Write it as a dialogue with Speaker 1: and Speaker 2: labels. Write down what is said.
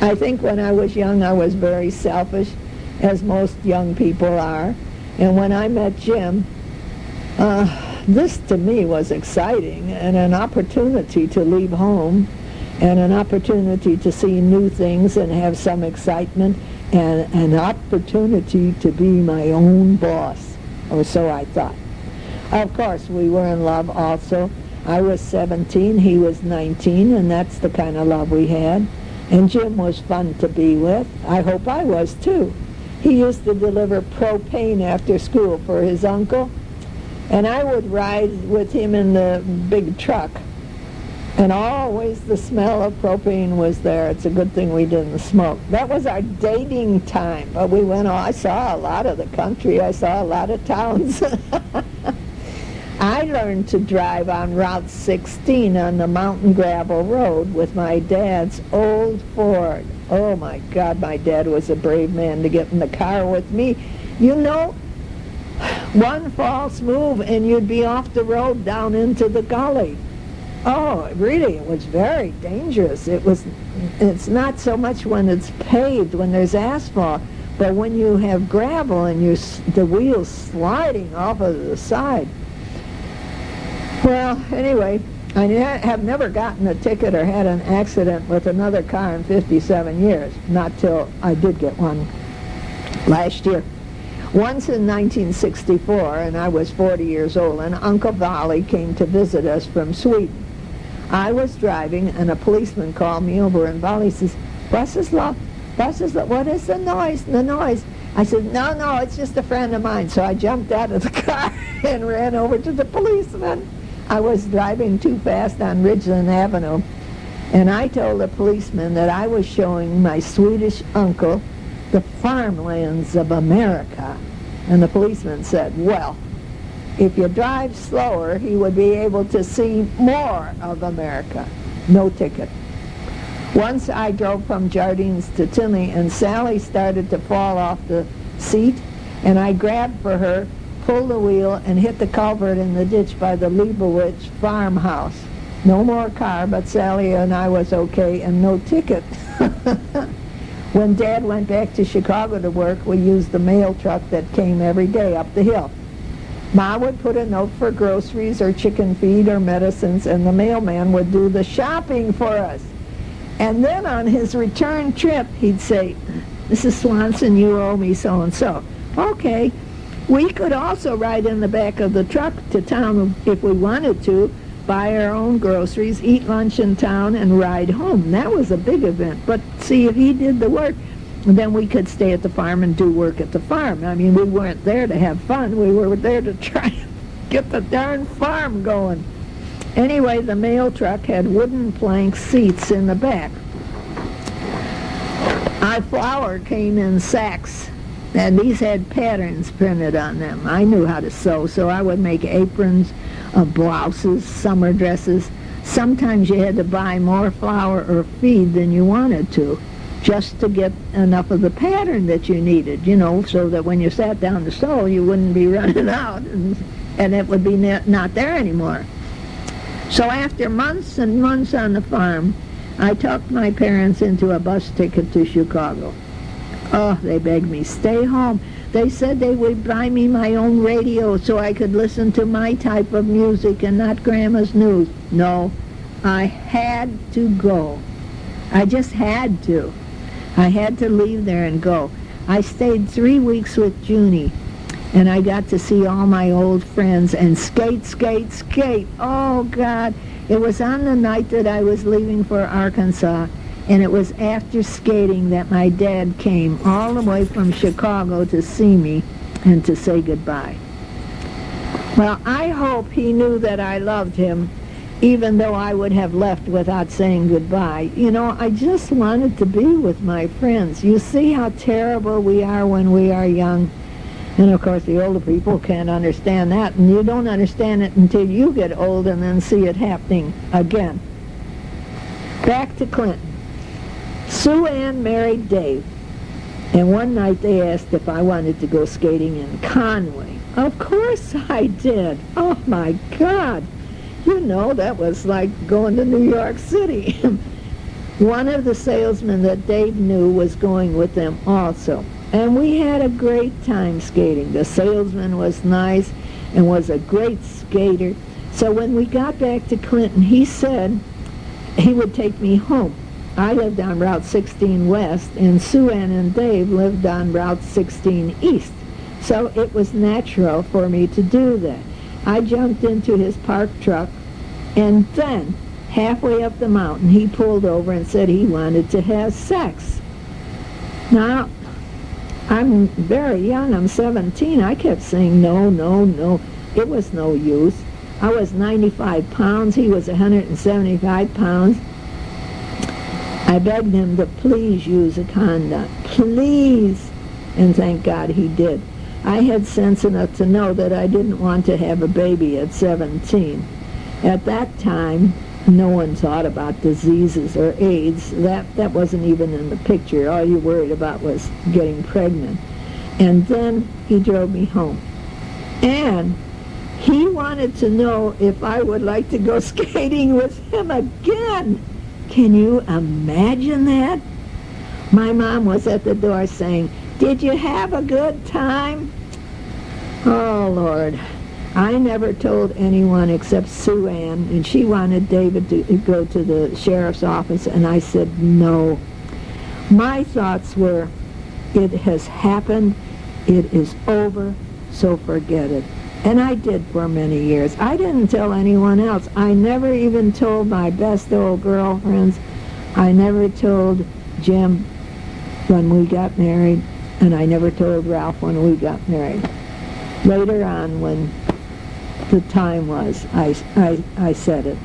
Speaker 1: I think when I was young, I was very selfish, as most young people are. And when I met Jim, this to me was exciting and an opportunity to leave home and an opportunity to see new things and have some excitement and an opportunity to be my own boss, or so I thought. Of course, we were in love also. I was 17, he was 19, and that's the kind of love we had. And Jim was fun to be with. I hope I was too. He used to deliver propane after school for his uncle, and I would ride with him in the big truck. And always the smell of propane was there. It's a good thing we didn't smoke. That was our dating time. But we went on. I saw a lot of the country. I saw a lot of towns. I learned to drive on Route 16 on the mountain gravel road with my dad's old Ford. Oh, my God, my dad was a brave man to get in the car with me. You know, one false move and you'd be off the road down into the gully. Oh, really, it was very dangerous. It's not so much when it's paved, when there's asphalt, but when you have gravel and the wheels sliding off of the side. Well, anyway, I have never gotten a ticket or had an accident with another car in 57 years, not till I did get one last year. Once in 1964, and I was 40 years old, and Uncle Wally came to visit us from Sweden. I was driving, and a policeman called me over, and Wally says, Bratislava, what is the noise? I said, no, it's just a friend of mine. So I jumped out of the car and ran over to the policeman. I was driving too fast on Ridgeland Avenue, and I told the policeman that I was showing my Swedish uncle the farmlands of America. And the policeman said, well, if you drive slower, he would be able to see more of America. No ticket. Once I drove from Jardines to Tinley, and Sally started to fall off the seat, and I grabbed for her, pulled the wheel, and hit the culvert in the ditch by the Leibowitz farmhouse. No more car, but Sally and I was okay, and no ticket. When Dad went back to Chicago to work, we used the mail truck that came every day up the hill. Ma would put a note for groceries or chicken feed or medicines, and the mailman would do the shopping for us. And then on his return trip, he'd say, Mrs. Swanson, you owe me so-and-so. Okay. We could also ride in the back of the truck to town if we wanted to, buy our own groceries, eat lunch in town, and ride home. That was a big event. But see, if he did the work, then we could stay at the farm and do work at the farm. I mean, we weren't there to have fun. We were there to try and get the darn farm going. Anyway, the mail truck had wooden plank seats in the back. Our flour came in sacks, and these had patterns printed on them. I knew how to sew, so I would make aprons, blouses, summer dresses. Sometimes you had to buy more flour or feed than you wanted to, just to get enough of the pattern that you needed, you know, so that when you sat down to sew, you wouldn't be running out, and it would be not there anymore. So after months and months on the farm, I talked my parents into a bus ticket to Chicago. Oh, they begged me, stay home. They said they would buy me my own radio so I could listen to my type of music and not Grandma's news. No, I had to go. I just had to. I had to leave there and go. I stayed 3 weeks with Junie, and I got to see all my old friends and skate. Oh, God. It was on the night that I was leaving for Arkansas, and it was after skating that my dad came all the way from Chicago to see me and to say goodbye. Well, I hope he knew that I loved him, even though I would have left without saying goodbye. You know, I just wanted to be with my friends. You see how terrible we are when we are young. And, of course, the older people can't understand that, and you don't understand it until you get old and then see it happening again. Back to Clinton. Sue Ann married Dave, and one night they asked if I wanted to go skating in Conway. Of course I did. Oh, my God. You know, that was like going to New York City. One of the salesmen that Dave knew was going with them also. And we had a great time skating. The salesman was nice and was a great skater. So when we got back to Clinton, he said he would take me home. I lived on Route 16 West, and Sue Ann and Dave lived on Route 16 East. So it was natural for me to do that. I jumped into his park truck, and then, halfway up the mountain, he pulled over and said he wanted to have sex. Now, I'm very young. I'm 17. I kept saying no, no, no. It was no use. I was 95 pounds. He was 175 pounds. I begged him to please use a condom. Please. And thank God he did. I had sense enough to know that I didn't want to have a baby at 17. At that time, no one thought about diseases or AIDS. That wasn't even in the picture. All you worried about was getting pregnant. And then he drove me home. And he wanted to know if I would like to go skating with him again. Can you imagine that? My mom was at the door saying, "Did you have a good time?" Oh, Lord. I never told anyone except Sue Ann, and she wanted David to go to the sheriff's office, and I said no. My thoughts were, it has happened, it is over, so forget it. And I did for many years. I didn't tell anyone else. I never even told my best old girlfriends. I never told Jim when we got married, and I never told Ralph when we got married. Later on, when the time was, I said it.